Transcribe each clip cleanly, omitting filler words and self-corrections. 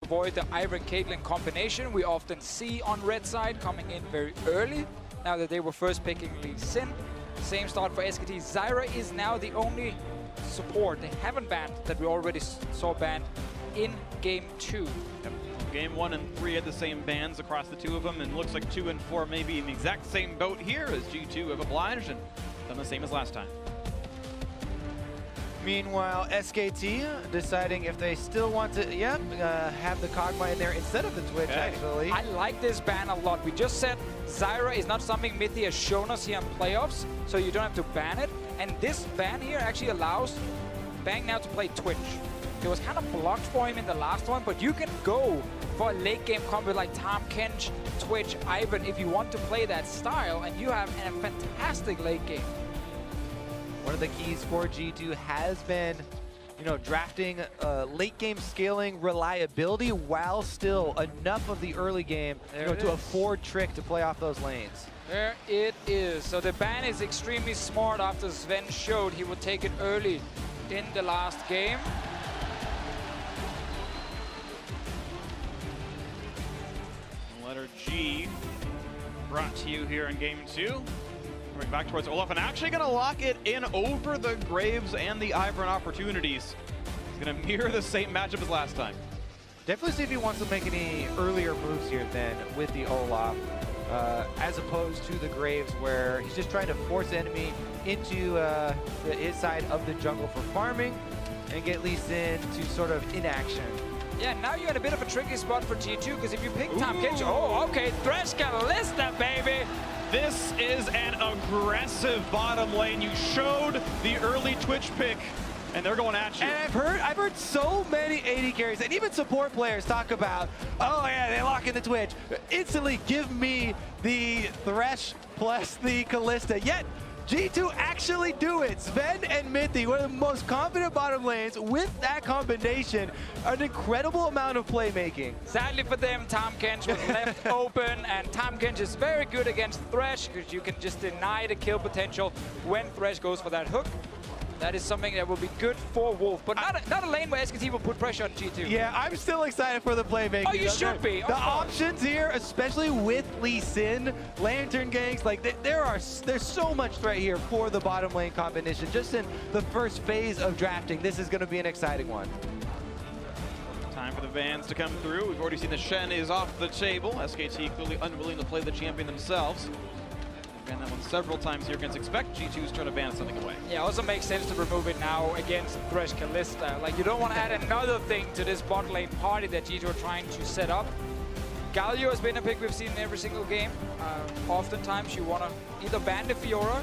avoid the Ivern Caitlyn combination we often see on red side coming in very early. Now that they were first picking Lee Sin. Same start for SKT. Zyra is now the only support they haven't banned that we already saw banned in Game 2. Yep. Game 1 and 3 had the same bans across the two of them, and looks like 2 and 4 may be in the exact same boat here as G2 have obliged and done the same as last time. Meanwhile, SKT deciding if they still want to, have the Kog'Maw in there instead of the Twitch, actually. I like this ban a lot. We just said Zyra is not something Mithy has shown us here in playoffs, so you don't have to ban it. And this ban here actually allows Bang now to play Twitch. It was kind of blocked for him in the last one, but you can go for a late game combo like Tahm Kench, Twitch, Ivern if you want to play that style, and you have a fantastic late game. One of the keys for G2 has been, drafting late game scaling reliability while still enough of the early game to afford Trick to play off those lanes. There it is. So the ban is extremely smart after Sven showed he would take it early in the last game. Letter G brought to you here in Game 2. Coming back towards Olaf and actually going to lock it in over the Graves and the Ivern opportunities. He's going to mirror the same matchup as last time. Definitely see if he wants to make any earlier moves here then with the Olaf, as opposed to the Graves where he's just trying to force the enemy into his side of the jungle for farming and get Lee Sin to sort of inaction. Yeah, now you're in a bit of a tricky spot for G2 because if you pick Tahm Kench, oh, okay, Thresh Kalista, baby! This is an aggressive bottom lane. You showed the early Twitch pick, and they're going at you. And I've heard so many AD carries and even support players talk about, oh yeah, they lock in the Twitch. Instantly give me the Thresh plus the Kalista. Yet G2 actually do it. Sven and Mithy, one of the most confident bottom lanes with that combination. An incredible amount of playmaking. Sadly for them, Tahm Kench was left open, and Tahm Kench is very good against Thresh because you can just deny the kill potential when Thresh goes for that hook. That is something that will be good for Wolf, but not a lane where SKT will put pressure on G2. Yeah, I'm still excited for the playmaking. Oh, you should be. The options here, especially with Lee Sin, Lantern ganks, like there's so much threat here for the bottom lane combination. Just in the first phase of drafting, this is going to be an exciting one. Time for the Vans to come through. We've already seen the Shen is off the table. SKT clearly unwilling to play the champion themselves. Ran that one several times here against Expect. G2's trying to ban something away. Yeah, also makes sense to remove it now against Thresh Kalista. Like, you don't want to add another thing to this bot lane party that G2 are trying to set up. Galio has been a pick we've seen in every single game. Oftentimes you want to either ban the Fiora,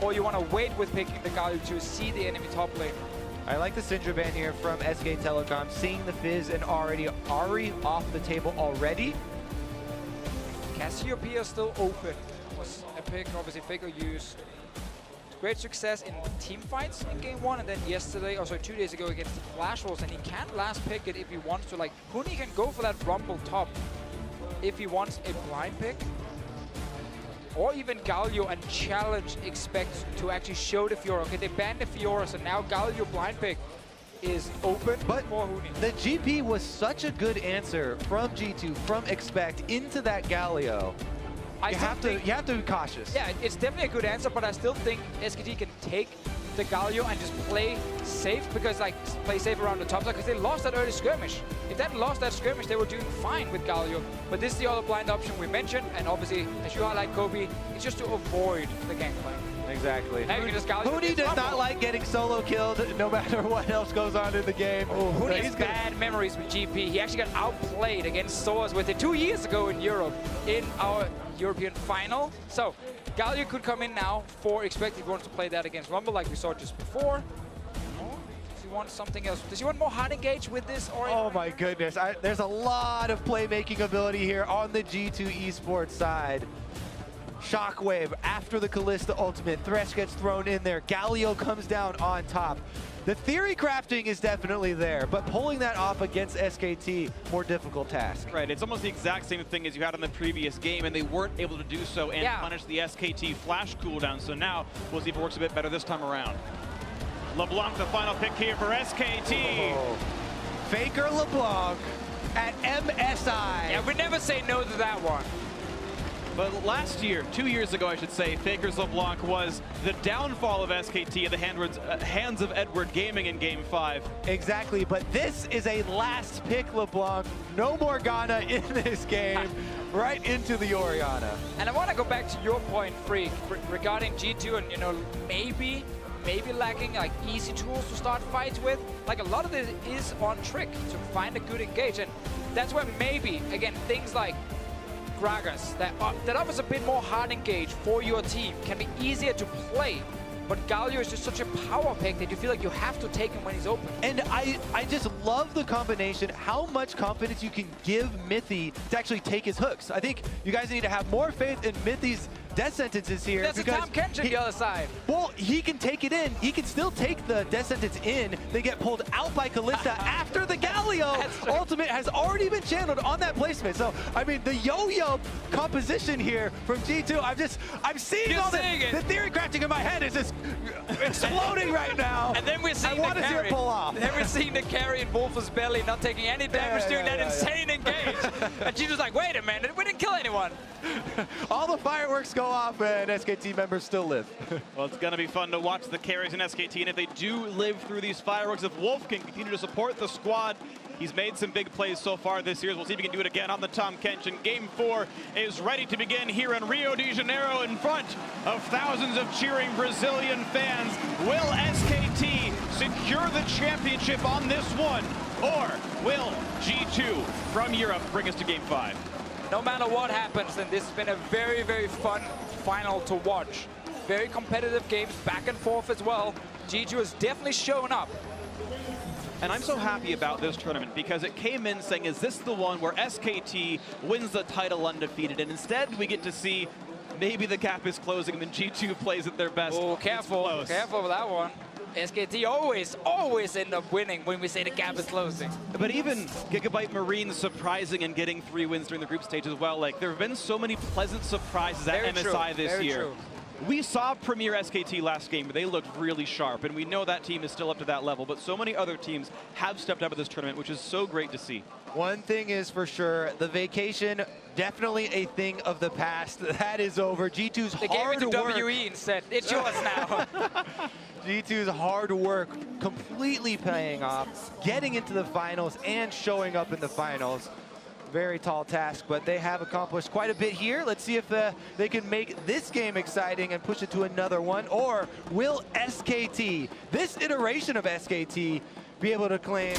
or you want to wait with picking the Galio to see the enemy top lane. I like the Syndra ban here from SK Telecom, seeing the Fizz and Ahri off the table already. Cassiopeia still open. Was a pick, obviously Faker used great success in team fights in Game 1, and then yesterday, 2 days ago against the Flash Wolves, and he can last pick it if he wants to. Like, Huni can go for that Rumble top if he wants a blind pick. Or even Galio and challenge Expect to actually show the Fiora. Okay, they banned the Fiora, so now Galio blind pick is open for Huni. The GP was such a good answer from G2, from Expect into that Galio. You have to be cautious. Yeah, it's definitely a good answer, but I still think SKT can take the Galio and just play safe, because play safe around the top side, because they lost that early skirmish. If they hadn't lost that skirmish, they were doing fine with Galio. But this is the other blind option we mentioned, and obviously, as you highlight, Kobe, it's just to avoid the gangplank. Exactly. Now you can just Galio. Huni does not like getting solo killed, no matter what else goes on in the game. Oh, Huni has bad memories with GP. He actually got outplayed against Soaz with it 2 years ago in Europe, in our European final. So Galio could come in now for Expect if he wants to play that against Rumble like we saw just before. Or does he want something else? Does he want more hard engage with this? Or oh my goodness, there's a lot of playmaking ability here on the G2 eSports side. Shockwave after the Kalista ultimate. Thresh gets thrown in there. Galio comes down on top. The theory crafting is definitely there, but pulling that off against SKT, more difficult task. Right, it's almost the exact same thing as you had in the previous game, and they weren't able to do so and punish the SKT flash cooldown. So now we'll see if it works a bit better this time around. LeBlanc, the final pick here for SKT. Oh. Faker LeBlanc MSI. Yeah, we never say no to that one. But last year, 2 years ago, I should say, Faker's LeBlanc was the downfall of SKT at the hands of Edward Gaming in Game 5. Exactly, but this is a last pick LeBlanc. No more Ghana in this game. Right into the Orianna. And I want to go back to your point, Freak, regarding G2 and, you know, maybe lacking like easy tools to start fights with. Like a lot of this is on Trick to find a good engage, and that's where maybe, again, things like Gragas that offers a bit more hard engage for your team can be easier to play. But Galio is just such a power pick that you feel like you have to take him when he's open. And I just love the combination, how much confidence you can give Mithy to actually take his hooks. I think you guys need to have more faith in Mithy's death sentences here. That's a Tom Kench on the other side. Well, he can take it in. He can still take the death sentence in. They get pulled out by Kalista after the Galio ultimate has already been channeled on that placement. So, I mean, the yo-yo composition here from G2, I'm seeing all the theory crafting in my head is just exploding right now. And then we're seeing I want to see it pull off. Then we're seeing the carry in Wolf's belly, not taking any damage, doing that insane engage. And G2's like, wait a minute, we didn't kill anyone. All the fireworks go off and SKT members still live. Well, it's going to be fun to watch the carries in SKT, and if they do live through these fireworks, if Wolf can continue to support the squad, he's made some big plays so far this year. We'll see if he can do it again on the Tom Kench. And Game 4 is ready to begin here in Rio de Janeiro in front of thousands of cheering Brazilian fans. Will SKT secure the championship on this one, or will G2 from Europe bring us to Game 5? No matter what happens, then this has been a very, very fun final to watch. Very competitive games, back and forth as well. G2 has definitely shown up. And I'm so happy about this tournament because it came in saying, is this the one where SKT wins the title undefeated? And instead, we get to see maybe the gap is closing and then G2 plays at their best. Oh, careful. Careful with that one. SKT always end up winning when we say the gap is closing. But even Gigabyte Marines surprising and getting 3 wins during the group stage as well. Like, there have been so many pleasant surprises at MSI this year. We saw Premier SKT last game, but they looked really sharp, and we know that team is still up to that level, but so many other teams have stepped up at this tournament, which is so great to see. One thing is for sure, the vacation, definitely a thing of the past. That is over. G2's they hard gave it to work. WE and said, it's yours now. G2's hard work completely paying off, getting into the finals and showing up in the finals. Very tall task, but they have accomplished quite a bit here. Let's see if they can make this game exciting and push it to another one, or will SKT, this iteration of SKT, be able to claim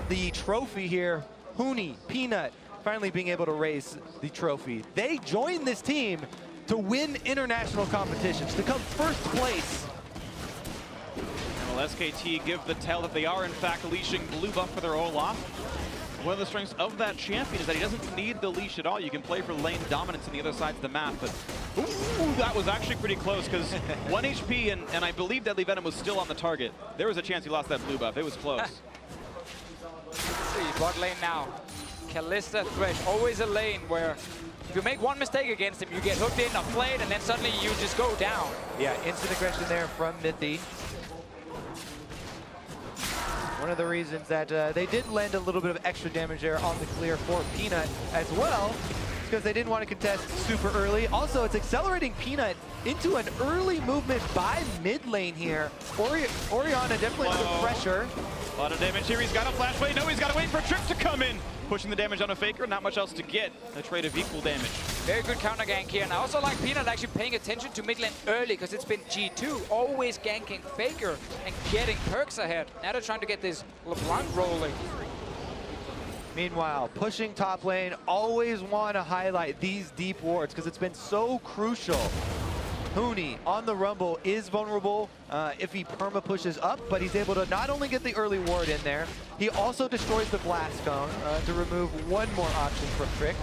the trophy here? Huni, Peanut, finally being able to raise the trophy. They joined this team to win international competitions, to come first place. Well, SKT give the tell that they are in fact leashing blue buff for their Olaf. One of the strengths of that champion is that he doesn't need the leash at all. You can play for lane dominance on the other sides of the map. But ooh, that was actually pretty close because 1 HP and I believe Deadly Venom was still on the target. There was a chance he lost that blue buff. It was close. Let's see, bot lane now. Kalista Thresh, always a lane where if you make one mistake against him, you get hooked in, played, and then suddenly you just go down. Yeah, instant aggression there from Mithy. One of the reasons that they did land a little bit of extra damage there on the clear for Peanut as well, because they didn't want to contest super early. Also, it's accelerating Peanut into an early movement by mid lane here. Orianna definitely under pressure. A lot of damage here. He's got a flash wait. No, he's got to wait for Trip to come in. Pushing the damage on a Faker, not much else to get. A trade of equal damage. Very good counter gank here. And I also like Peanut actually paying attention to mid lane early, because it's been G2 always ganking Faker and getting perks ahead. Now they're trying to get this LeBlanc rolling. Meanwhile, pushing top lane, always want to highlight these deep wards because it's been so crucial. Huni on the Rumble is vulnerable if he perma pushes up, but he's able to not only get the early ward in there, he also destroys the blast cone to remove one more option for Frick.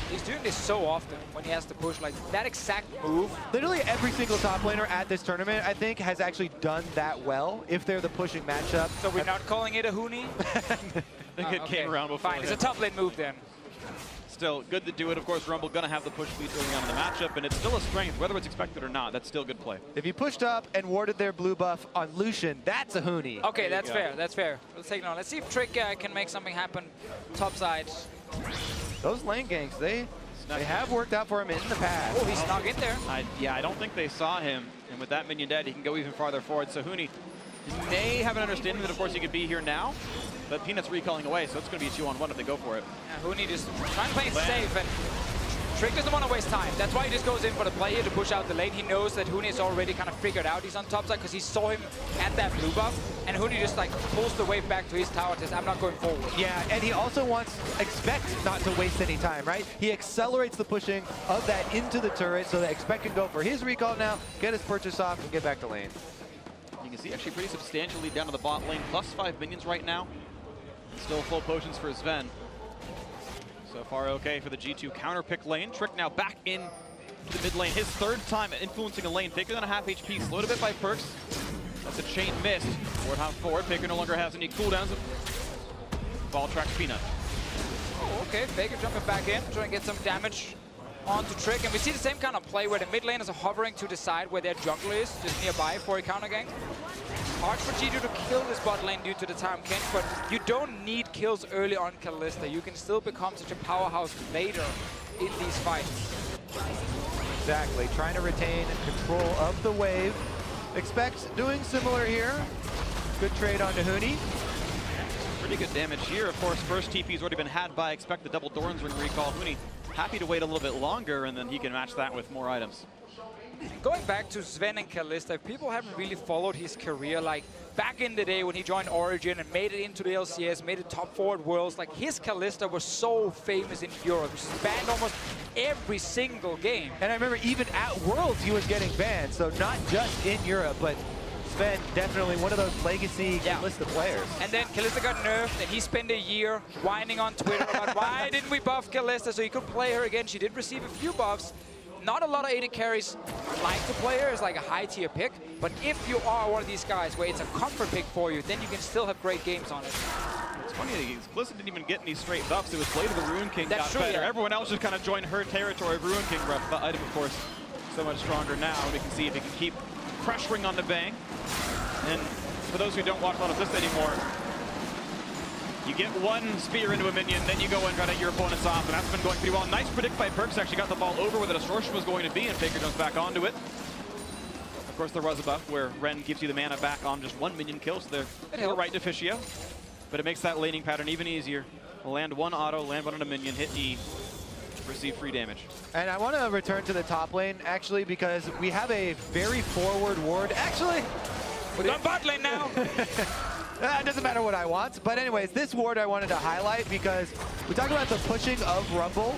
He's doing this so often when he has to push, like that exact move. Literally every single top laner at this tournament, I think, has actually done that well if they're the pushing matchup. So we're not calling it a Huni? I think it came around before. Fine, it's a top lane move then. Still good to do it. Of course, Rumble gonna have the push lead early on in the matchup, and it's still a strength, whether it's expected or not. That's still good play. If you pushed up and warded their blue buff on Lucian, that's a Huni. Okay, that's fair. That's fair. Let's take it on. Let's see if Trick can make something happen top side. Those lane ganks, they have worked out for him in the past. Oh, he snuck in there. Yeah, I don't think they saw him. And with that minion dead, he can go even farther forward. So Huni may have an understanding that, of course, he could be here now. But Peanut's recalling away, so it's going to be a 2-on-1 if they go for it. Yeah, Huni just trying to play it safe, and Trick doesn't want to waste time. That's why he just goes in for the play here to push out the lane. He knows that Huni is already kind of figured out he's on top side because he saw him at that blue buff, and Huni just like pulls the wave back to his tower and says, I'm not going forward. Yeah, and he also expects not to waste any time, right? He accelerates the pushing of that into the turret so that Expect can go for his recall now, get his purchase off, and get back to lane. You can see actually pretty substantially down to the bot lane, +5 minions right now. Still full potions for Sven. So far okay for the G2 counter pick lane. Trick now back in to the mid lane. His third time influencing a lane. Faker than a half HP, slowed a bit by Perks. That's a chain missed. Forward hop forward. Faker no longer has any cooldowns. Ball tracks Peanut. Oh, okay. Faker jumping back in, trying to get some damage onto Trick. And we see the same kind of play where the mid laners are hovering to the side where their jungler is, just nearby for a counter gank. Hard for G2 to kill this bot lane due to the time Kench, but you don't need kills early on Kalista. You can still become such a powerhouse later in these fights. Exactly, trying to retain control of the wave. Expect doing similar here. Good trade onto Huni. Pretty good damage here. Of course, first TP's already been had by Expect the double Doran's Ring recall. Huni happy to wait a little bit longer, and then he can match that with more items. Going back to Sven and Kalista, if people haven't really followed his career, like back in the day when he joined Origin and made it into the LCS, made it top 4 at Worlds, like his Kalista was so famous in Europe. He banned almost every single game. And I remember even at Worlds he was getting banned, so not just in Europe, but Sven definitely one of those legacy Kalista players. And then Kalista got nerfed, and he spent a year whining on Twitter about why didn't we buff Kalista so he could play her again. She did receive a few buffs. Not a lot of AD carries like to play her as like a high tier pick, but if you are one of these guys where it's a comfort pick for you, then you can still have great games on it. It's funny, Kalista didn't even get any straight buffs. It was Blade of the Ruin King got true, better. yeah. Everyone else just kind of joined her territory. Ruin King ref, the item, of course, so much stronger now. We can see if he can keep pressuring on the Bang. And for those who don't watch a lot of this anymore, you get one spear into a minion, then you go and try to get your opponents off, and that's been going pretty well. Nice predict by Perks, actually got the ball over where the distortion was going to be, and Faker jumps back onto it. Of course, there was a buff where Ren gives you the mana back on just one minion kill, so they're right to Fischio. But it makes that laning pattern even easier. Land one auto, land one on a minion, hit E, receive free damage. And I want to return to the top lane, actually, because we have a very forward ward. Actually, we're on bot lane now. It doesn't matter what I want. But anyways, this ward I wanted to highlight because we talk about the pushing of Rumble.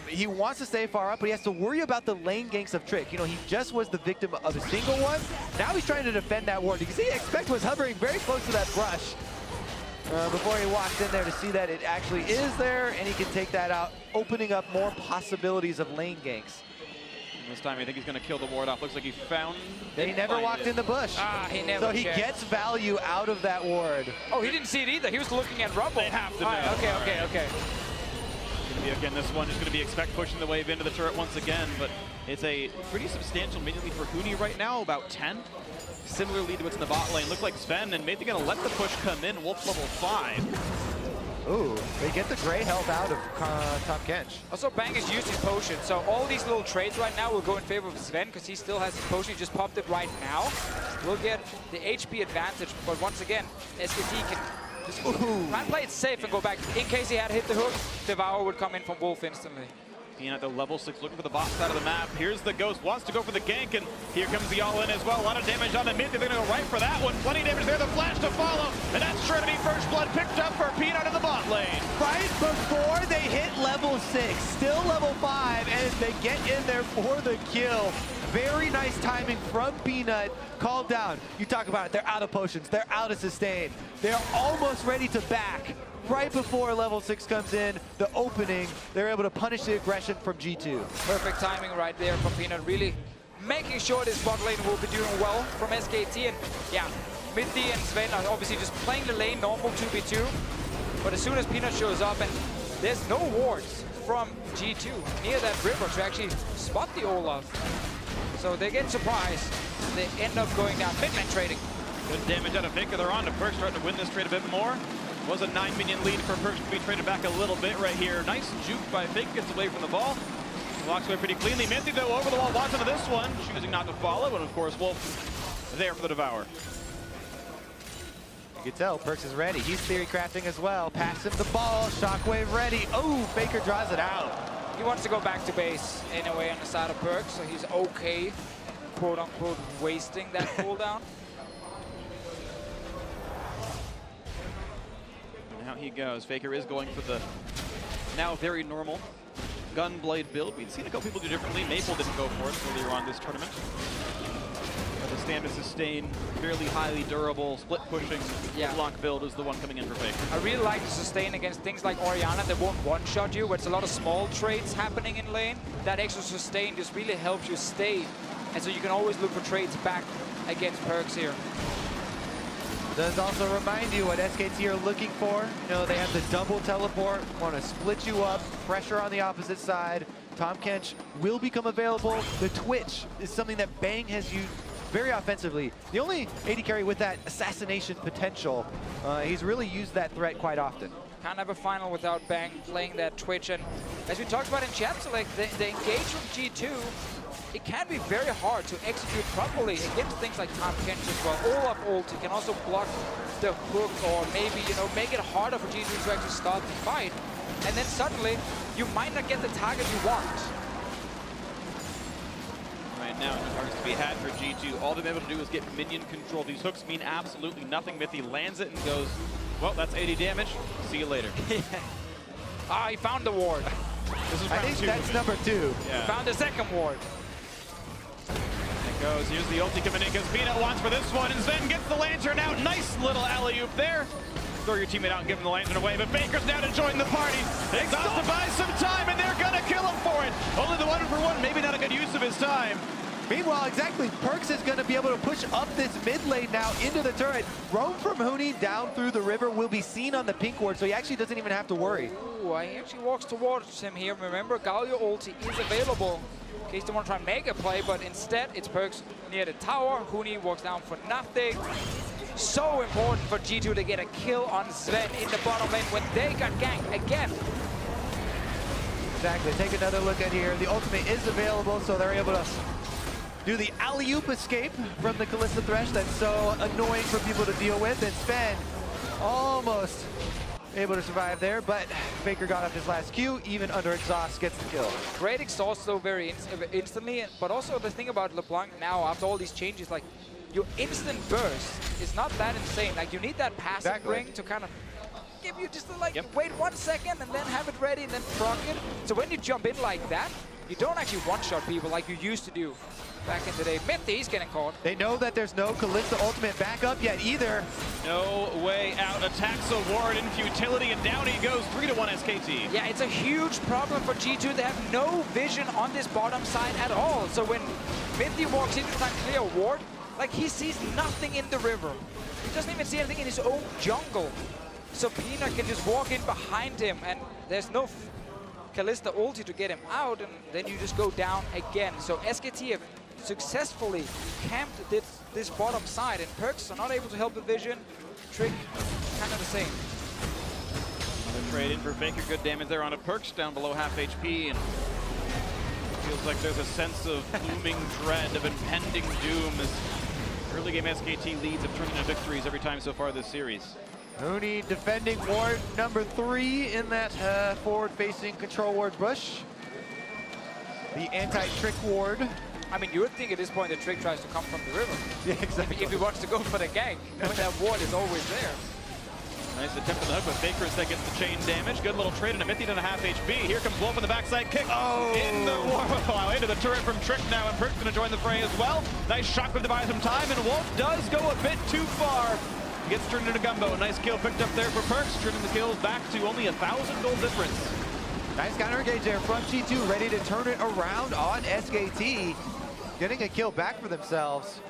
He wants to stay far up, but he has to worry about the lane ganks of Trick. You know, he just was the victim of a single one. Now he's trying to defend that ward. You can see Expect was hovering very close to that brush before he walked in there to see that it actually is there, and he can take that out, opening up more possibilities of lane ganks. This time I think he's going to kill the ward off. Looks like he found... He never walked in the bush. He never So he gets value out of that ward. Oh, he didn't see it either. He was looking at Rumble. They have to know. Okay. Again, this one is going to be Expect pushing the wave into the turret once again, but it's a pretty substantial minion lead for Huni right now, about 10. Similar lead to what's in the bot lane. Looks like Sven and maybe going to let the push come in. Wolf level 5. Ooh, they get the gray health out of top Kench. Also, Bang is used his potion, so all these little trades right now will go in favor of Sven because he still has his potion. He just popped it right now. We'll get the HP advantage, but once again, SKT can just try and play it safe and go back. In case he had hit the hook, Devour would come in from Wolf instantly. Being at the level 6, looking for the bot side of the map. Here's the Ghost, wants to go for the gank, and here comes the all-in as well. A lot of damage on the mid. They're going to go right for that one. Plenty of damage there. The flash to follow, and that's sure to be first blood picked up for Peanut in the bot lane. Right before they hit level 6, still level 5, and they get in there for the kill. Very nice timing from Peanut. Called down. You talk about it. They're out of potions. They're out of sustain. They're almost ready to back. Right before level 6 comes in, the opening, they're able to punish the aggression from G2. Perfect timing right there from Peanut, really making sure this bot lane will be doing well from SKT. And yeah, Minty and Sven are obviously just playing the lane normal 2v2. But as soon as Peanut shows up, and there's no wards from G2 near that river to actually spot the Olaf. So they get surprised, and they end up going down mid-man trading. Good damage out of Faker. They're on to Perks, starting to win this trade a bit more. Was a 9 minion lead for Perks to be traded back a little bit right here. Nice juke by Fake, gets away from the ball. Walks away pretty cleanly. Minty though over the wall, wants into this one, choosing not to follow, and of course Wolf there for the Devour. You can tell Perks is ready. He's theory crafting as well. Pass him the ball, Shockwave ready. Oh, Faker draws it out. He wants to go back to base anyway on the side of Perks, so he's okay, quote unquote, wasting that cooldown. And out he goes. Faker is going for the now very normal Gunblade build. We'd seen a couple people do differently. Maple didn't go for it earlier on this tournament. But the stand to sustain, fairly highly durable, split pushing block build is the one coming in for Faker. I really like to sustain against things like Orianna that won't one-shot you, where it's a lot of small trades happening in lane. That extra sustain just really helps you stay. And so you can always look for trades back against Perks here. Does also remind you what SKT are looking for. You know, they have the double teleport, want to split you up, pressure on the opposite side. Tom Kench will become available. The Twitch is something that Bang has used very offensively. The only AD carry with that assassination potential. He's really used that threat quite often. Can't have a final without Bang playing that Twitch. And as we talked about in chat, so like the engage from G2, it can be very hard to execute properly against things like Tom Kench as well. Olaf ulti can also block the hook, or maybe, you know, make it harder for G2 to actually start the fight. And then suddenly, you might not get the target you want. Right now, no targets to be had for G2. All they've been able to do is get minion control. These hooks mean absolutely nothing. Mithy lands it and goes, well, that's 80 damage. See you later. Ah, he found the ward. This is I think that's number 2. Yeah. He found the second ward. Goes. Here's the ulti coming in because Peanut wants for this one, and Sven gets the lantern out. Nice little alley-oop there. Throw your teammate out and give him the lantern away, but Baker's now to join the party. Exhausted by some time, and they're gonna kill him for it. Only the 1-for-1, maybe not a good use of his time. Meanwhile, exactly, Perks is going to be able to push up this mid lane now into the turret. Roam from Huni down through the river will be seen on the pink ward, so he actually doesn't even have to worry. Ooh, he actually walks towards him here. Remember, Galio ulti is available in case they want to try and make a play, but instead it's Perks near the tower. Huni walks down for nothing. So important for G2 to get a kill on Sven in the bottom lane when they got ganked again. Exactly, take another look at here. The ultimate is available, so they're able to do the alley-oop escape from the Kalista Thresh that's so annoying for people to deal with, and Sven almost able to survive there, but Faker got up his last Q, even under exhaust, gets the kill. Great exhaust though, very instantly, but also the thing about LeBlanc now, after all these changes, like your instant burst is not that insane. Like you need that passing ring to kind of give you just like wait 1 second and then have it ready and then proc it. So when you jump in like that, you don't actually one-shot people like you used to do back in the day. Mithy's getting caught. They know that there's no Kalista ultimate backup yet either. No way out. Attacks a ward in futility, and down he goes. 3-1 SKT. Yeah, it's a huge problem for G2. They have no vision on this bottom side at all. So when Mithy walks in to try and clear a ward, like he sees nothing in the river. He doesn't even see anything in his own jungle. So Peanut can just walk in behind him, and there's no Kalista ulti to get him out, and then you just go down again. So SKT have successfully camped this bottom side, and Perks are not able to help the vision. Trick, kind of the same. Another trade in for Faker, good damage there on a Perks, down below half HP, and feels like there's a sense of looming dread of impending doom as early game SKT leads have turned into victories every time so far this series. Huni defending ward number 3 in that forward-facing control ward bush. The anti-trick ward. I mean, you would think at this point the Trick tries to come from the river. Yeah, exactly. If he wants to go for the gank, knowing that ward is always there. Nice attempt on the hook, but Faker instead gets the chain damage. Good little trade, and a Mithy down a half HP. Here comes Wolf on the backside kick. Oh! In the wow, into the turret from Trick now, and Perk's going to join the fray as well. Nice shockwave to buy some time, and Wolf does go a bit too far. Gets turned into Gumbo. A nice kill picked up there for Perks, turning the kills back to only 1,000 gold difference. Nice counter engage there from G2, ready to turn it around on SKT. Getting a kill back for themselves.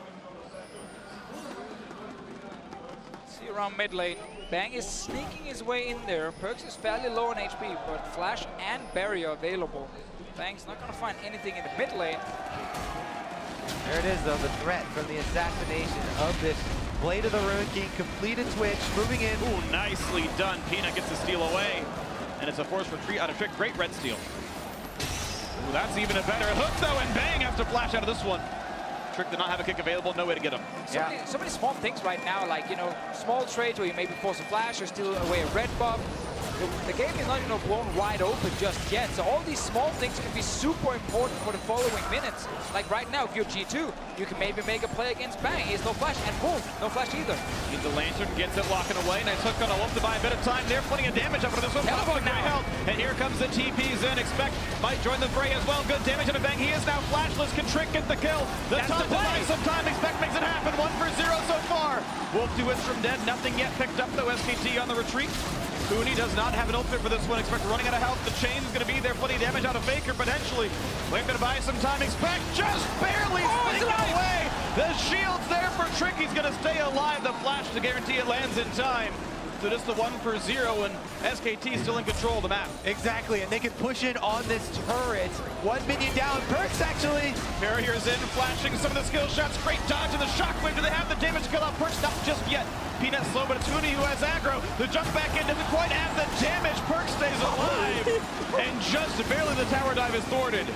See around mid lane. Bang is sneaking his way in there. Perks is fairly low on HP, but Flash and Barrier available. Bang's not going to find anything in the mid lane. There it is, though, the threat from the assassination of this Blade of the Ruin King, completed Twitch, moving in. Ooh, nicely done. Peanut gets the steal away. And it's a forced retreat out of Trick. Great red steal. Ooh, that's even a better hook, though, and bang, has to flash out of this one. Trick did not have a kick available, no way to get him. So many small things right now, like, you know, small trades where you maybe force a flash or steal away a red buff. The game is not, you know, blown wide open just yet. So all these small things can be super important for the following minutes. Like right now, if you're G2, you can maybe make a play against Bang. He has no flash, and boom, no flash either. Needs the lantern, gets it locking away. Nice hook on Olaf to buy a bit of time there. Plenty of damage up for this one. Telecom now. And here comes the TPs in. Expect might join the fray as well. Good damage on a Bang. He is now flashless. Can Trick get the kill? The That's top the play. some time. Expect makes it happen. 1 for 0 so far. Wolf 2 hits from dead. Nothing yet picked up though. SKT on the retreat. Cooney does not have an ultimate for this one. Expect running out of health. The chain is going to be there. Plenty of damage out of Faker potentially. Flame going to buy some time. Expect just barely sneaking away. The shield's there for Trick. He's going to stay alive. The flash to guarantee it lands in time. So just the 1 for 0, and SKT still in control of the map. Exactly, and they can push in on this turret. 1 minion down. Perks actually. Barriers in, flashing some of the skill shots. Great dodge and the shockwave. Do they have the damage to kill out Perks? Not just yet. Peanut slow, but it's Cooney who has aggro. The jump back in doesn't quite have the damage. Perks stays alive. And just barely the tower dive is thwarted.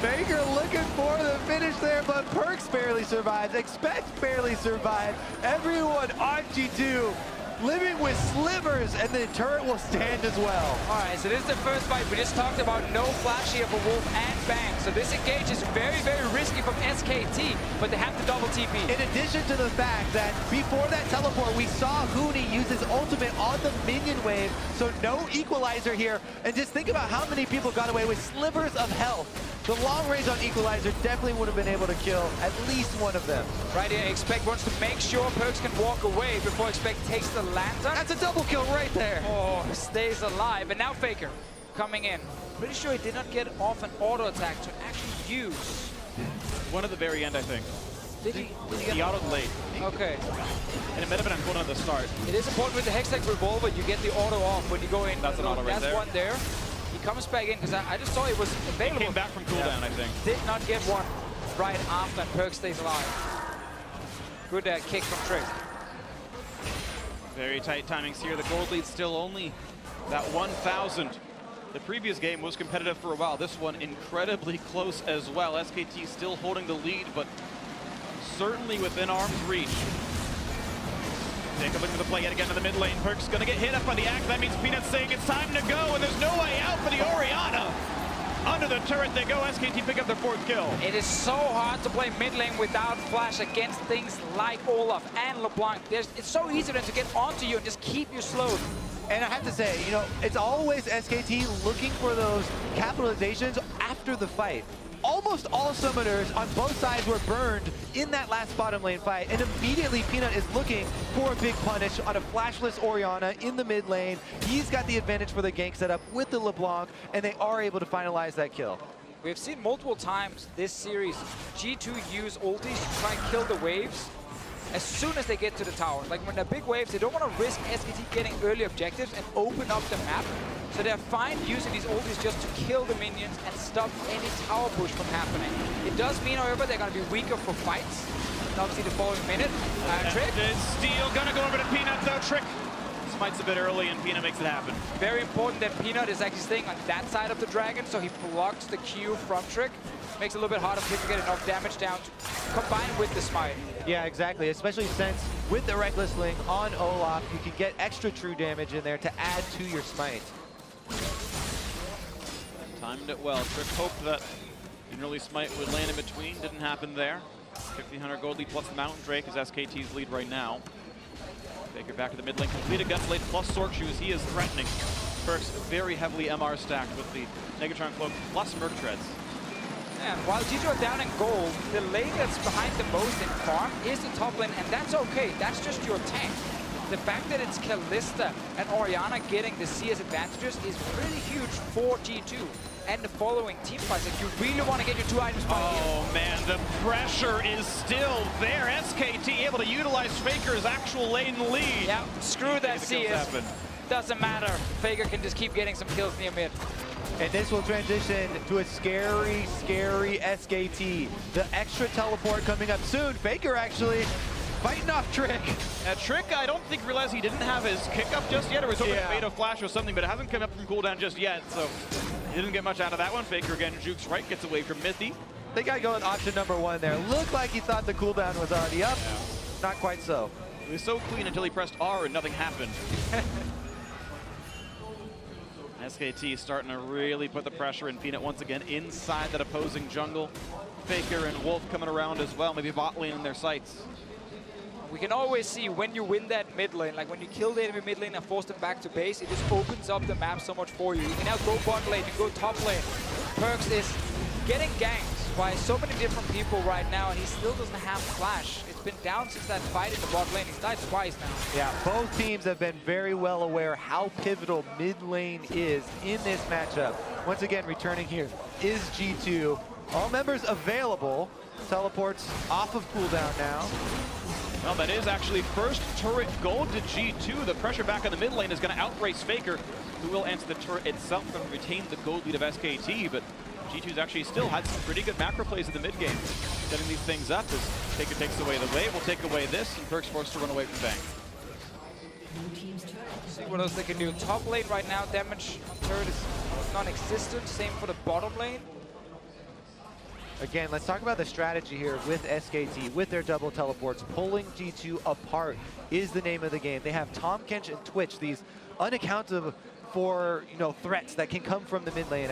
Faker looking for the finish there, but Perks barely survives. Expect barely survived. Everyone on G2 living with slivers, and the turret will stand as well. All right, so this is the first fight. We just talked about no flash here for Wolf and Bang. So this engage is very, very risky from SKT, but they have to double TP. In addition to the fact that before that teleport, we saw Hooney use his ultimate on the minion wave, so no equalizer here. And just think about how many people got away with slivers of health. The long range on equalizer definitely would have been able to kill at least one of them. Right here, Expect wants to make sure Perks can walk away before Expect takes the lantern. That's a double kill right there. Oh, stays alive. And now Faker coming in. Pretty sure he did not get off an auto attack to actually use. One at the very end, I think. Did he He autoed late. Okay. And it might have been on at the start. It is important with the Hextech Revolver, you get the auto off when you go in. That's an auto right there. That's one there. He comes back in, because I just saw it was available. He came back from cooldown, I think. Did not get one right after, and Perk stays alive. Good kick from Trick. Very tight timings here. The gold lead still only that 1,000. The previous game was competitive for a while. This one incredibly close as well. SKT still holding the lead, but certainly within arm's reach. Take a look at the play yet again in the mid lane. Perk's gonna get hit up by the axe. That means Peanut's saying it's time to go, and there's no way out for the Orianna. Under the turret they go. SKT pick up their 4th kill. It is so hard to play mid lane without flash against things like Olaf and LeBlanc. It's so easy then to get onto you and just keep you slowed. And I have to say, you know, it's always SKT looking for those capitalizations after the fight. Almost all summoners on both sides were burned in that last bottom lane fight, and immediately Peanut is looking for a big punish on a flashless Orianna in the mid lane. He's got the advantage for the gank setup with the LeBlanc, and they are able to finalize that kill. We've seen multiple times this series G2 use ultis to try and kill the waves as soon as they get to the tower. Like when they're big waves, they don't want to risk SKT getting early objectives and open up the map. So they're fine using these ultis just to kill the minions and stop any tower push from happening. It does mean, however, they're going to be weaker for fights. And obviously the following minute, Trick. Steal gonna go over to Peanut though. Trick smites a bit early and Peanut makes it happen. Very important that Peanut is actually staying on that side of the dragon, so he blocks the Q from Trick. Makes it a little bit harder for him to get enough damage down to combine with the smite. Yeah, exactly, especially since with the Reckless Link on Olaf, you can get extra true damage in there to add to your smite. Timed it well. Trick hoped that an early smite would land in between. Didn't happen there. 1,500 gold lead plus the Mountain Drake is SKT's lead right now. Baker back to the mid lane. Completed Gunblade plus Sork Shoes. He is threatening. Perks very heavily MR stacked with the Negatron Cloak plus Merc Treads. And while G2 are down in gold, the lane that's behind the most in farm is the top lane, and that's okay. That's just your tank. The fact that it's Kalista and Orianna getting the CS advantages is really huge for G2 and the following team fights. If you really want to get your 2 items by here. Oh man, the pressure is still there. SKT able to utilize Faker's actual lane lead. Yeah, screw that CS. Doesn't matter. Faker can just keep getting some kills near mid. And this will transition to a scary, scary SKT. The extra teleport coming up soon. Faker actually fighting off Trick. Trick, I don't think realized he didn't have his kick up just yet, or was hoping to bait a flash or something, but it hasn't come up from cooldown just yet, so he didn't get much out of that one. Faker again jukes right, gets away from Mithy. They got going option number 1 there. Looked like he thought the cooldown was already up. Yeah. Not quite so. He was so clean until he pressed R and nothing happened. SKT starting to really put the pressure in. Peanut once again inside that opposing jungle. Faker and Wolf coming around as well, maybe bot lane in their sights. We can always see when you win that mid lane, like when you kill the enemy mid lane and force them back to base, it just opens up the map so much for you. You can now go bot lane, you can go top lane. Perkz is getting ganked by so many different people right now, and he still doesn't have flash. It's been down since that fight in the bot lane. He's died twice now. Yeah, both teams have been very well aware how pivotal mid lane is in this matchup. Once again, returning here is G2. All members available. Teleports off of cooldown now. Well, that is actually first turret gold to G2. The pressure back on the mid lane is going to outrace Faker, who will answer the turret itself and retain the gold lead of SKT, but G2's actually still had some pretty good macro plays in the mid game. Setting these things up as Faker takes away the wave, will take away this, and Perkz forced to run away from Bang. See what else they can do. Top lane right now, damage on turret is non-existent. Same for the bottom lane. Again, let's talk about the strategy here with SKT, with their double teleports. Pulling G2 apart is the name of the game. They have Tahm Kench and Twitch, these unaccounted for threats that can come from the mid lane.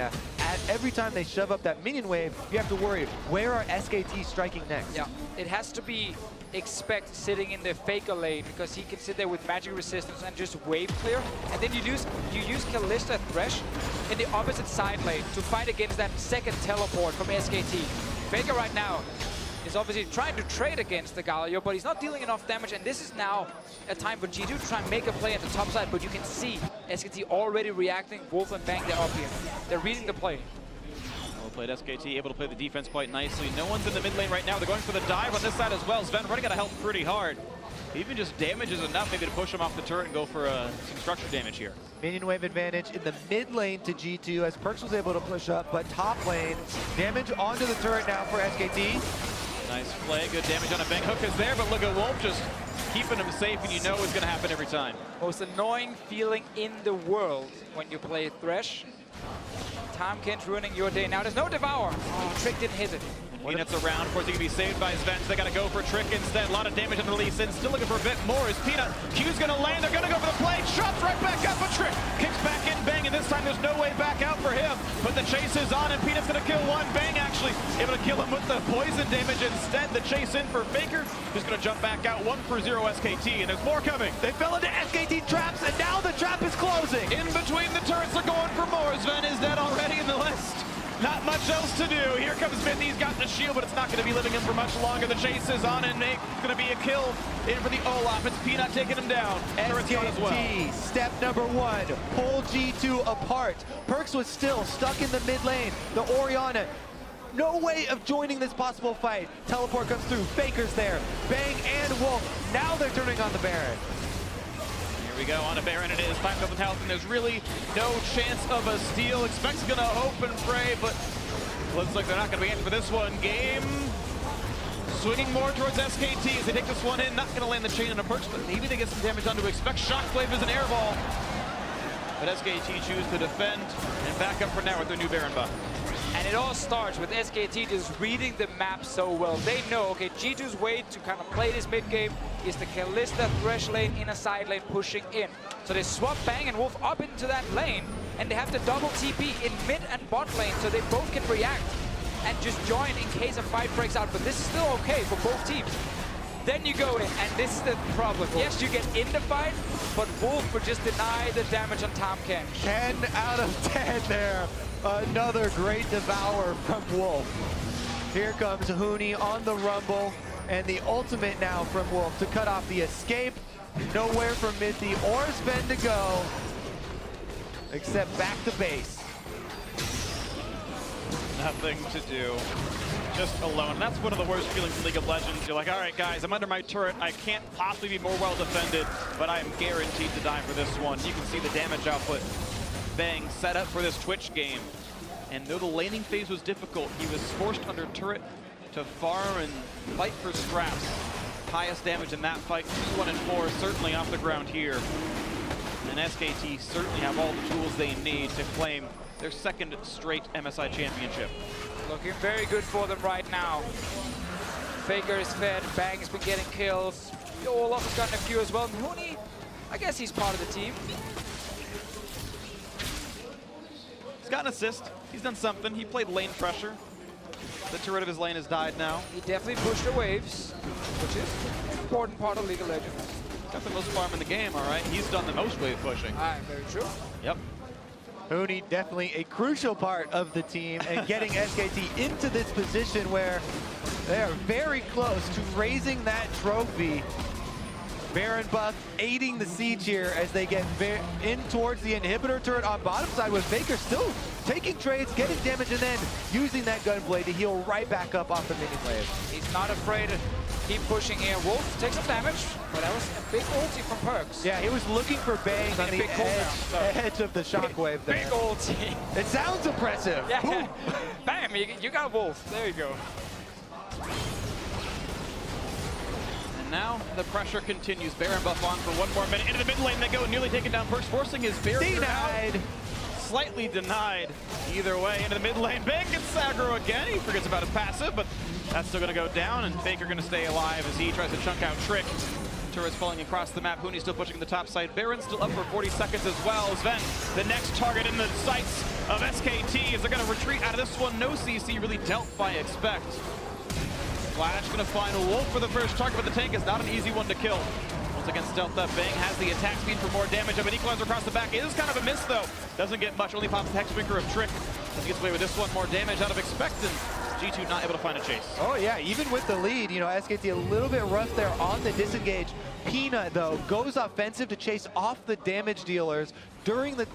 Every time they shove up that minion wave, you have to worry, where are SKT striking next? Yeah, it has to be Expect sitting in the Faker lane, because he can sit there with magic resistance and just wave clear. And then you use Kalista Thresh in the opposite side lane to fight against that second teleport from SKT. Faker right now is obviously trying to trade against the Galio, but he's not dealing enough damage, and this is now a time for G2 to try and make a play at the top side, but you can see SKT already reacting. Wolf and Bang, they're up here. They're reading the play. Well played SKT, able to play the defense quite nicely. No one's in the mid lane right now. They're going for the dive on this side as well. Sven running out of health pretty hard. Even just damage is enough maybe to push him off the turret and go for some structure damage here. Minion wave advantage in the mid lane to G2 as Perkz was able to push up, but top lane, damage onto the turret now for SKT. Nice play, good damage on a Bang. Hook is there, but look at Wolf just keeping him safe, and you know it's going to happen every time. Most annoying feeling in the world when you play Thresh. Tahm Kench ruining your day. Now there's no Devour. Oh, Trick didn't hit it. Peanut's around. Of course, he can be saved by Sven. They got to go for Trick instead. A lot of damage on the Lee Sin. Still looking for a bit more. Is Peanut. Q's going to land. They're going to go for the play. Shots right back up. But Trick kicks back in. Bang. And this time there's no way back out for him. But the chase is on, and Peanut's going to kill one. Bang actually able to kill him with the poison damage instead. The chase in for Faker. Just going to jump back out. 1-0 SKT. And there's more coming. They fell into SKT traps, and now the trap is closing. In between the turrets, they're going for more. Sven is dead already in the list. Not much else to do. Here comes Smith. He's got the shield, but it's not going to be living him for much longer. The chase is on, and it's going to be a kill in for the Olaf. It's Peanut taking him down. SKT, as well. Step number 1, pull G2 apart. Perkz was still stuck in the mid lane. The Orianna, no way of joining this possible fight. Teleport comes through. Faker's there. Bang and Wolf. Now they're turning on the Baron. Here we go on a Baron. It is 5,000 health, and there's really no chance of a steal. Expect's going to hope and pray, but looks like they're not going to be in for this one. Game swinging more towards SKT as they take this one in. Not going to land the chain on a Perkz, but maybe they get some damage onto Expect. Shockwave is an air ball, but SKT choose to defend and back up for now with their new Baron buff. And it all starts with SKT just reading the map so well. They know, okay, G2's way to kind of play this mid game is the Kalista Thresh lane in a side lane pushing in. So they swap Bang and Wolf up into that lane, and they have the double TP in mid and bot lane, so they both can react and just join in case a fight breaks out. But this is still okay for both teams. Then you go in, and this is the problem. Yes, you get in the fight, but Wolf would just deny the damage on Tahm Kench. 10 out of 10 there. Another great devour from Wolf. Here comes Huni on the rumble, and the ultimate now from Wolf to cut off the escape. Nowhere for Mithy or Sven to go, except back to base. Nothing to do. Just alone. That's one of the worst feelings in League of Legends. You're like, all right, guys, I'm under my turret. I can't possibly be more well defended, but I am guaranteed to die for this one. You can see the damage output. Bang, set up for this Twitch game. And though the laning phase was difficult, he was forced under turret to farm and fight for scraps. highest damage in that fight. 2, 1, and 4, certainly off the ground here. And SKT certainly have all the tools they need to claim their second straight MSI championship. Looking very good for them right now. Faker is fed, Bang's been getting kills. Olaf has gotten a few as well. Mooney, I guess he's part of the team. He's got an assist. He's done something. He played lane pressure. The turret of his lane has died now. He definitely pushed the waves, which is an important part of League of Legends. Got the most farm in the game, all right? He's done the most wave pushing. Very true. Yep. Uni definitely a crucial part of the team and getting SKT into this position where they are very close to raising that trophy. Baron buff aiding the siege here as they get in towards the inhibitor turret on bottom side with Faker still taking trades, getting damage, and then using that gunblade to heal right back up off the minion wave. He's not afraid to keep pushing here. Wolf takes some damage, but that was a big ulti from Perks. Yeah, he was looking for Bang on the edge of the shockwave there. Big ulti. It sounds impressive. Yeah. Bam, you got Wolf. There you go. Now the pressure continues. Baron buff on for 1 more minute. Into the mid lane they go, nearly taken down. Perks forcing his barrier denied. Out. Slightly denied. Either way, into the mid lane. Bang gets aggro again. He forgets about his passive, but that's still going to go down, and Faker going to stay alive as he tries to chunk out Trick. Turrets falling across the map. Hooney still pushing the top side. Baron still up for 40 seconds as well. Sven, the next target in the sights of SKT. Is they're going to retreat out of this one. No CC really dealt by Expect. Flash going to find a Wolf for the first target, but the tank is not an easy one to kill. Once again, stealth up. Bang has the attack speed for more damage. Of an equalizer across the back. It is kind of a miss, though. Doesn't get much. Only pops the Hexbreaker of Trick. As he gets away with this one. More damage out of Expect, and G2 not able to find a chase. Oh, yeah. Even with the lead, you know, SKT a little bit rough there on the disengage. Peanut, though, goes offensive to chase off the damage dealers during the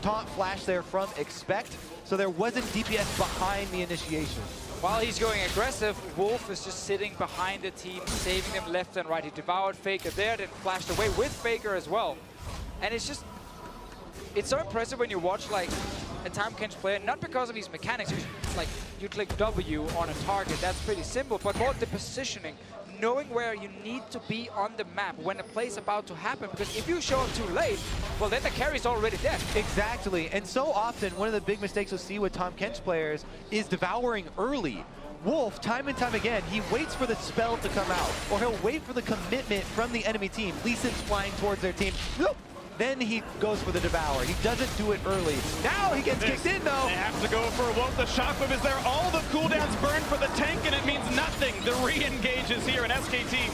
taunt flash there from Expect. So there wasn't DPS behind the initiation. While he's going aggressive, Wolf is just sitting behind the team, saving them left and right. He devoured Faker there, then flashed away with Faker as well. And it's just, it's so impressive when you watch like a Telecom player, not because of his mechanics, like you click W on a target, that's pretty simple, but more the positioning, knowing where you need to be on the map when a play's about to happen, because if you show up too late, well then the carry's already dead. Exactly, and so often one of the big mistakes you'll see with Telecom players is devouring early. Wolf, time and time again, he waits for the spell to come out, or he'll wait for the commitment from the enemy team. Lee Sin's flying towards their team. Whoop! Then he goes for the devour. He doesn't do it early. Now he gets kicked in, though. They have to go for Wolf. The shockwave is there. All the cooldowns burn for the tank, and it means nothing. The re-engage is here in SKT.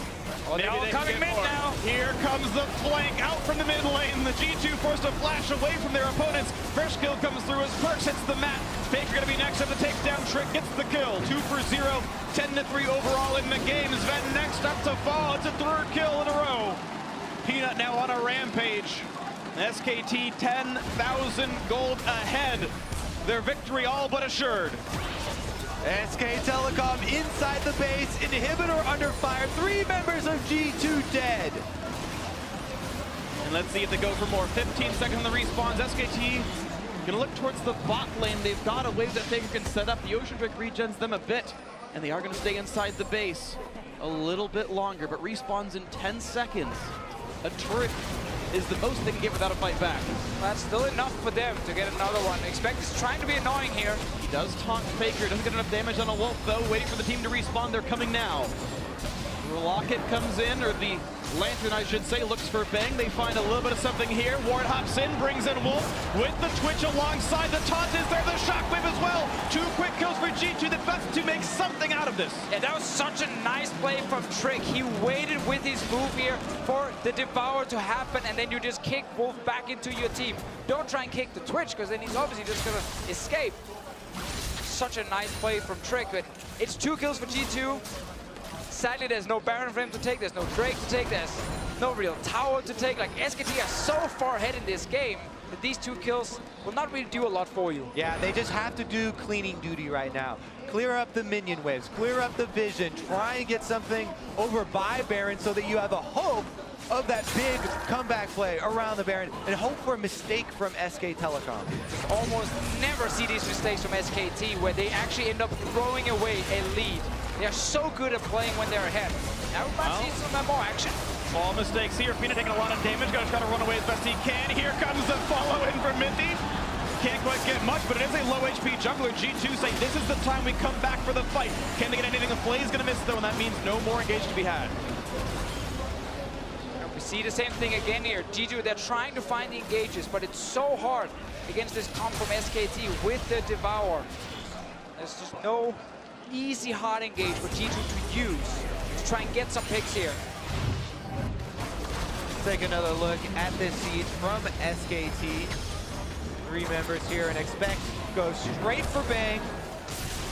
Oh, they're all coming mid now. Here comes the flank out from the mid lane. The G2 forced to flash away from their opponents. First kill comes through as Perks hits the mat. Faker going to be next up to take down Trick. Gets the kill. 2 for 0. 10-3 overall in the game. Sven next up to fall. It's a 3rd kill in a row. Peanut now on a rampage. SKT 10,000 gold ahead. Their victory all but assured. SK Telecom inside the base. Inhibitor under fire. 3 members of G2 dead. And let's see if they go for more. 15 seconds on the respawns. SKT gonna look towards the bot lane. They've got a wave that Faker can set up. The Ocean Drake regens them a bit. And they are gonna stay inside the base a little bit longer, but respawns in 10 seconds. A turret is the most they can get without a fight back. That's still enough for them to get another one. Expect is trying to be annoying here. He does taunt Faker, doesn't get enough damage on a Wolf though, waiting for the team to respawn. They're coming now. Rocket comes in, or the Lantern I should say, looks for Bang. They find a little bit of something here. Ward hops in, brings in Wolf with the Twitch alongside. The taunt is there, the shockwave as well. 2 quick kills for G2, the best to make something out of this. Yeah, that was such a nice play from Trick. He waited with his move here for the devour to happen, and then you just kick Wolf back into your team. Don't try and kick the Twitch, because then he's obviously just gonna escape. Such a nice play from Trick, but it's 2 kills for G2. Sadly, there's no Baron for him to take, there's no Drake to take, there's no real tower to take. Like, SKT are so far ahead in this game that these 2 kills will not really do a lot for you. Yeah, they just have to do cleaning duty right now. Clear up the minion waves, clear up the vision, try and get something over by Baron so that you have a hope of that big comeback play around the Baron, and hope for a mistake from SK Telecom. Almost never see these mistakes from SKT where they actually end up throwing away a lead They are so good at playing when they're ahead. Now we might see some more action. Small mistakes here. Peanut taking a lot of damage. Gonna try to run away as best he can. Here comes the follow in from Minty. Can't quite get much, but it is a low HP jungler. G2 say this is the time we come back for the fight. Can they get anything? The Flay's gonna miss though, and that means no more engage to be had. We see the same thing again here. G2, they're trying to find the engages, but it's so hard against this comp from SKT with the Devour. There's just no easy hard engage for G2 to use to try and get some picks here. Take another look at this siege from SKT. 3 members here and expect go straight for Bang.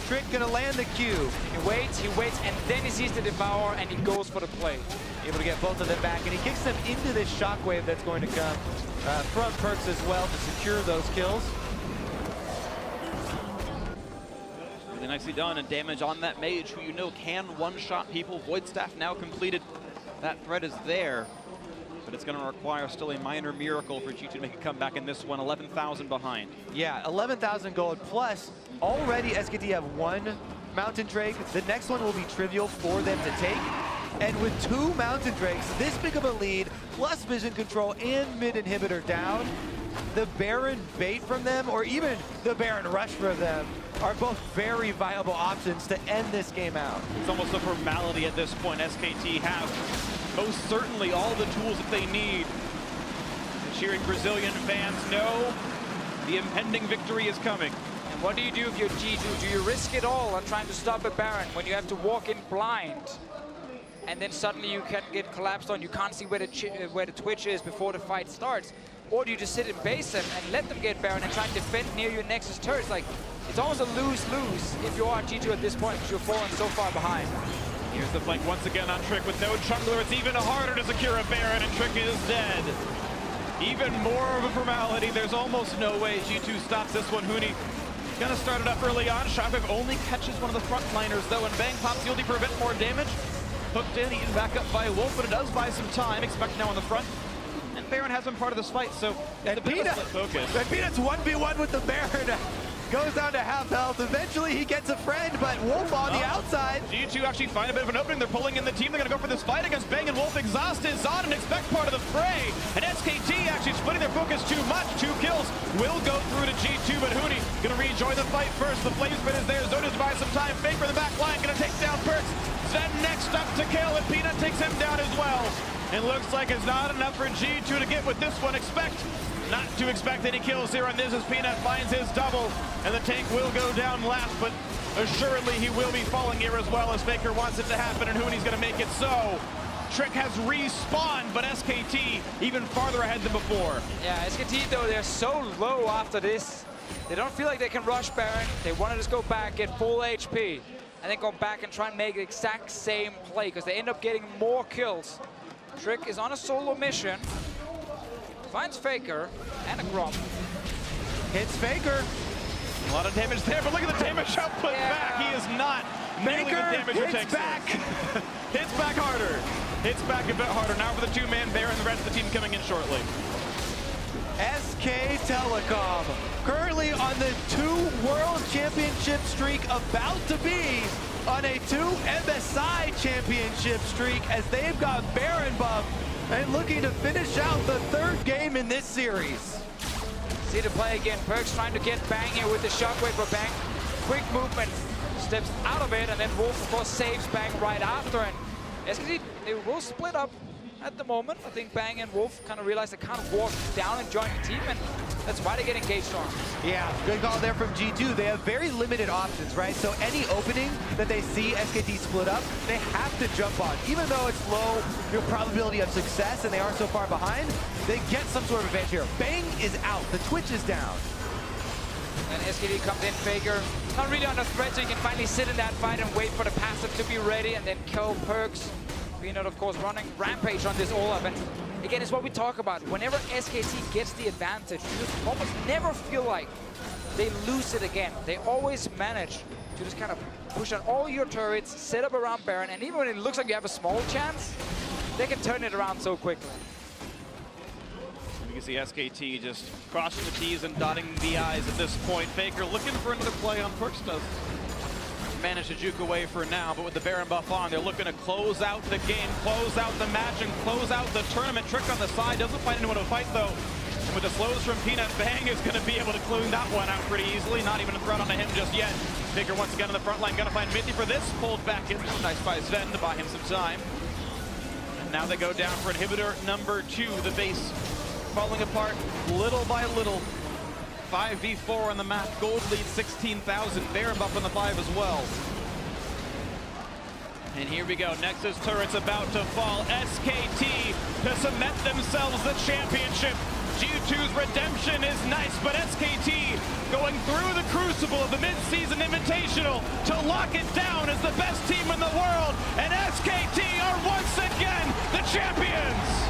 Trick gonna land the Q. He waits, and then he sees the Devour and he goes for the play. Able to get both of them back, and he kicks them into this shockwave that's going to come from Perks as well to secure those kills. Really nicely done, and damage on that mage who you know can one-shot people. Void Staff now completed. That threat is there, but it's going to require still a minor miracle for G2 to make a comeback in this one. 11,000 behind. Yeah, 11,000 gold plus. Already SKT have 1 Mountain Drake. The next one will be trivial for them to take. And with 2 Mountain Drakes, this big of a lead, plus vision control and mid inhibitor down, the Baron bait from them, or even the Baron rush from them, are both very viable options to end this game out. It's almost a formality at this point. SKT have most certainly all the tools that they need. The cheering Brazilian fans know the impending victory is coming. And what do you do if you're G2? Do you risk it all on trying to stop a Baron when you have to walk in blind? And then suddenly you can get collapsed on, you can't see where the Twitch is before the fight starts. Or do you just sit in base and let them get Baron and try and defend near your Nexus turrets? Like, it's almost a lose-lose if you are G2 at this point because you're falling so far behind. Here's the flank once again on Trick with no jungler. It's even harder to secure a Baron, and Trick is dead. Even more of a formality. There's almost no way G2 stops this one. Huni gonna start it up early on. Shockwave only catches one of the frontliners though, and Bang pops Yuldi for a bit more damage. Hooked in, eaten back up by Wolf, but it does buy some time. Expect now on the front. And Baron has been part of this fight, so it's a bit of a split focus. And Peanut's 1v1 with the Baron. Goes down to half health. Eventually he gets a friend, but Wolf on the outside. G2 actually find a bit of an opening. They're pulling in the team. They're going to go for this fight against Bang and Wolf. Exhaust is on and expect part of the fray. And SKT actually splitting their focus too much. 2 kills will go through to G2, but Huni going to rejoin the fight first. The flame spin is there. Zoda's buys some time. Fake for the back line. Going to take down Perks. Then next up to kill, and Peanut takes him down as well. It looks like it's not enough for G2 to get with this one. Not to expect any kills here on this as Peanut finds his double, and the tank will go down last, but assuredly he will be falling here as well as Faker wants it to happen, and Huni's going to make it so. Trick has respawned, but SKT even farther ahead than before. Yeah, SKT though, they're so low after this. They don't feel like they can rush Baron. They want to just go back, get full HP, and then go back and try and make the exact same play, because they end up getting more kills. Trick is on a solo mission. Finds Faker and a Grump. Hits Faker. A lot of damage there, but look at the damage output back. He is not nearly the damage hits back. Hits back harder. Hits back a bit harder. Now for the 2-man Baron, the rest of the team coming in shortly. SK Telecom, currently on the 2 World Championship streak, about to be on a 2 MSI Championship streak as they've got Baron buff and looking to finish out the 3rd game in this series. See the play again. Perks trying to get Bang here with the shockwave, but Bang, quick movement, steps out of it, and then Wolf, of course, saves Bang right after. And SKT, they will split up at the moment. I think Bang and Wolf kind of realize they can't walk down and join the team, and that's why they get engaged on. Yeah, good call there from G2. They have very limited options, right? So any opening that they see SKT split up, they have to jump on. Even though it's low your probability of success and they are so far behind, they get some sort of advantage here. Bang is out, the Twitch is down. And SKT comes in, Faker, not really under threat, so you can finally sit in that fight and wait for the passive to be ready and then kill Perks. Peanut, of course, running rampage on this Olaf, and again, it's what we talk about. Whenever SKT gets the advantage, you just almost never feel like they lose it again. They always manage to just kind of push on all your turrets, set up around Baron, and even when it looks like you have a small chance, they can turn it around so quickly. You can see SKT just crossing the T's and dotting the I's at this point. Faker looking for another play on Perks does. managed to juke away for now, but with the Baron buff on, they're looking to close out the game, close out the match, and close out the tournament. Trick on the side, doesn't find anyone to fight though. And with the slows from Peanut, Bang is going to be able to clean that one out pretty easily. Not even a threat onto him just yet. Vigor once again on the front line, going to find Mithy for this. Pulled back in. Nice by Sven to buy him some time. And now they go down for inhibitor number 2. The base falling apart little by little. 5v4 on the map. Gold lead 16,000. Baron buff on the 5 as well. And here we go. Nexus turret's about to fall. SKT to cement themselves the championship. G2's redemption is nice, but SKT going through the crucible of the mid-season invitational to lock it down as the best team in the world. And SKT are once again the champions.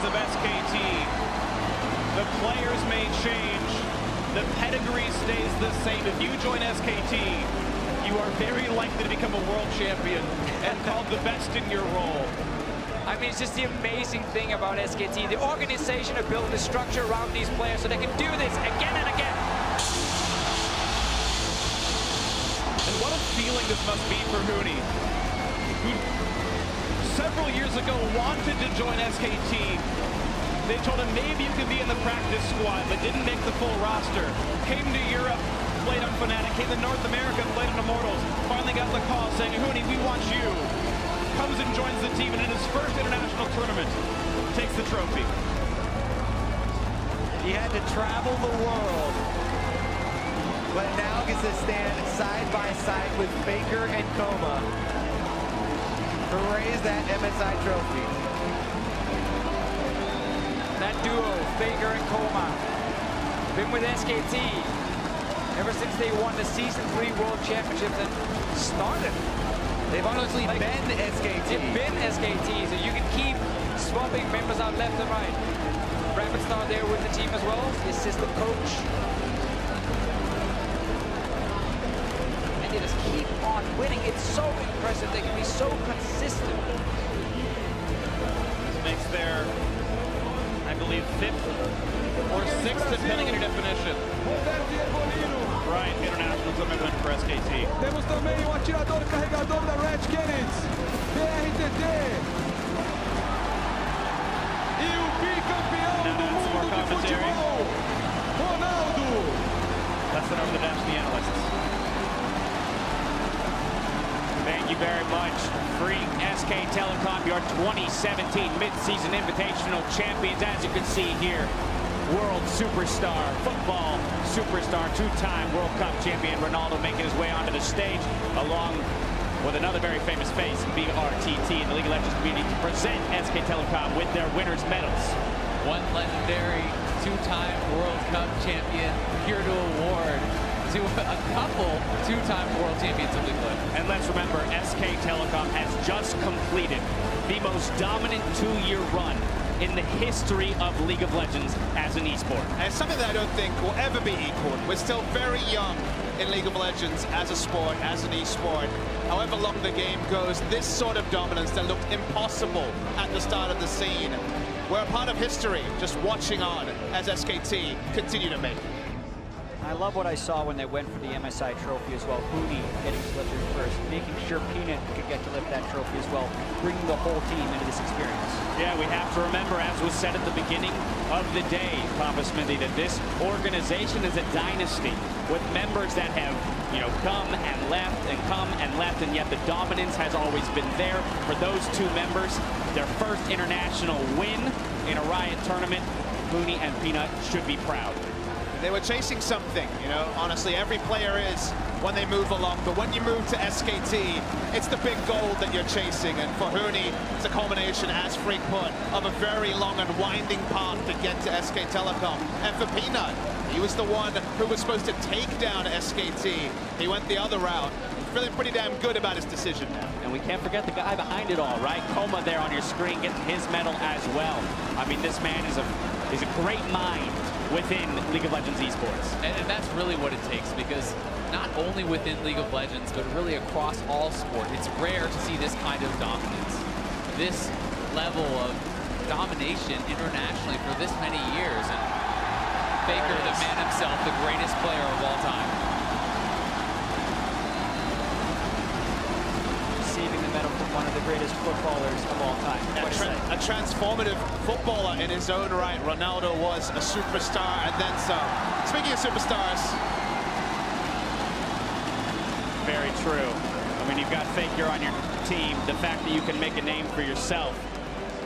Of SKT. The players may change. The pedigree stays the same. If you join SKT, you are very likely to become a world champion and called the best in your role. I mean, it's just the amazing thing about SKT. The organization have built the structure around these players so they can do this again and again. And what a feeling this must be for Huni, who several years ago wanted to join SKT. They told him maybe you could be in the practice squad, but didn't make the full roster. Came to Europe, played on Fnatic, came to North America, played on Immortals. Finally got the call saying, Huni, we want you. Comes and joins the team, and in his first international tournament, takes the trophy. He had to travel the world, but now gets to stand side by side with Faker and Coma to raise that MSI trophy. That duo, Faker and Coma, been with SKT ever since they won the Season 3 World Championships and started. They've honestly been SKT. They've been SKT, so you can keep swapping members out left and right. Rapid's now there with the team as well, the assistant coach. And they just keep on winning. It's so impressive. They can be so consistent. This makes their, I believe, 5th or 6th, depending on your definition. Right, international tournament win for SKT. Temos também o atirador carregador da Red Canids, BRTT. E o bicampeão do mundo de futebol, Ronaldo. Let's send over the dash to the analysts. Thank you very much. Free SK Telecom, your 2017 mid-season invitational champions. As you can see here, world superstar, football superstar, 2-time World Cup champion Ronaldo making his way onto the stage, along with another very famous face, BRTT, in the League of Legends community, to present SK Telecom with their winners' medals. One legendary 2-time World Cup champion here to award to a couple 2-time world champions of League of Legends. And let's remember, SK Telecom has just completed the most dominant 2-year run in the history of League of Legends as an esport. And it's something that I don't think will ever be equaled. We're still very young in League of Legends as a sport, as an esport. However long the game goes, this sort of dominance that looked impossible at the start of the scene, we're a part of history, just watching on as SKT continue to make it. I love what I saw when they went for the MSI trophy as well. Huni getting selected first, making sure Peanut could get to lift that trophy as well, bringing the whole team into this experience. Yeah, we have to remember, as was said at the beginning of the day, Papa Smithy, that this organization is a dynasty with members that have, come and left and come and left, and yet the dominance has always been there for those 2 members. Their first international win in a Riot tournament. Huni and Peanut should be proud. They were chasing something, honestly, every player is. when they move along. But when you move to SKT, it's the big goal that you're chasing. And for Huni, it's a culmination, as Freak put, of a very long and winding path to get to SK Telecom. And for Peanut, he was the one who was supposed to take down SKT. He went the other route. Feeling pretty damn good about his decision now. And we can't forget the guy behind it all, right? Coma there on your screen getting his medal as well. I mean, this man is a great mind within League of Legends esports. And that's really what it takes, because not only within League of Legends, but really across all sport, it's rare to see this kind of dominance. This level of domination internationally for this many years. And Faker, the man himself, the greatest player of all time. Receiving the medal from one of the greatest footballers of all time. A transformative footballer in his own right. Ronaldo was a superstar and then some. Speaking of superstars. Very true. I mean, you've got Faker on your team. The fact that you can make a name for yourself,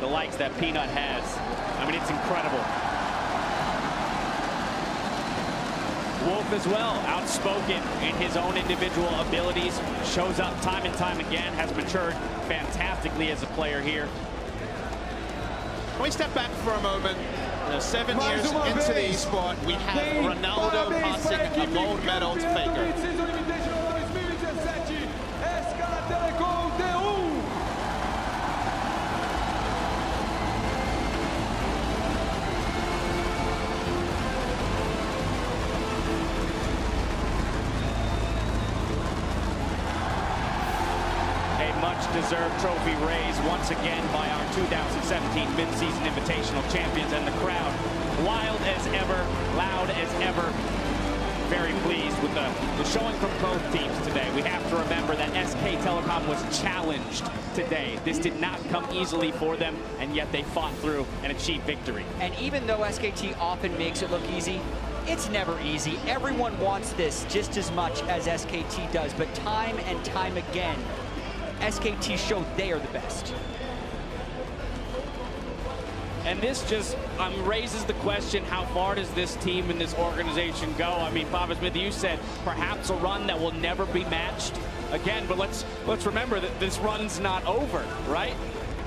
the likes that Peanut has, I mean, it's incredible. Wolf as well, outspoken in his own individual abilities, shows up time and time again, has matured fantastically as a player here. Can we step back for a moment? 7 years into the esport, we have Ronaldo passing a gold medal to Faker. Much-deserved trophy raised once again by our 2017 mid-season Invitational champions, and the crowd wild as ever, loud as ever. Very pleased with the showing from both teams today. We have to remember that SK Telecom was challenged today. This did not come easily for them, and yet they fought through and achieved victory. And even though SKT often makes it look easy, it's never easy. Everyone wants this just as much as SKT does, but time and time again, SKT showed they are the best. And this just raises the question, how far does this team and this organization go? I mean, Papa Smith, you said perhaps a run that will never be matched again, but let's remember that this run's not over, right?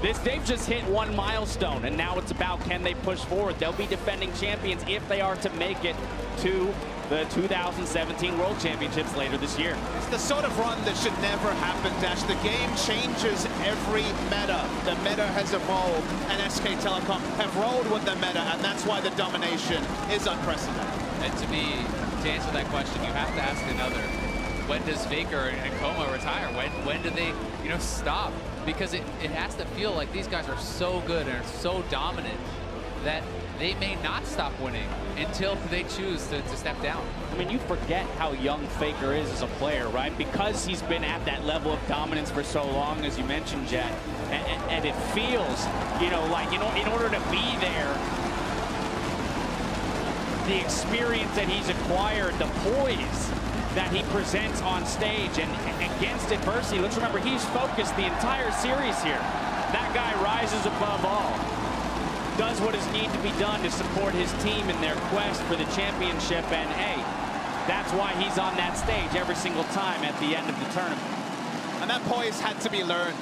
They've just hit one milestone, and now it's about, can they push forward? They'll be defending champions if they are to make it to the 2017 World Championships later this year. It's the sort of run that should never happen, Dash. The game changes every meta. The meta has evolved, and SK Telecom have rolled with the meta, and that's why the domination is unprecedented. And to me, to answer that question, you have to ask another. When does Faker and Coma retire? When do they, stop? Because it has to feel like these guys are so good and are so dominant that they may not stop winning until they choose to step down. I mean, you forget how young Faker is as a player, right? Because he's been at that level of dominance for so long, as you mentioned, Jet. And it feels, like, in order to be there, the experience that he's acquired, the poise that he presents on stage and against adversity. Let's remember, he's focused the entire series here. That guy rises above all, does what is need to be done to support his team in their quest for the championship, and hey, that's why he's on that stage every single time at the end of the tournament. And that poise had to be learned.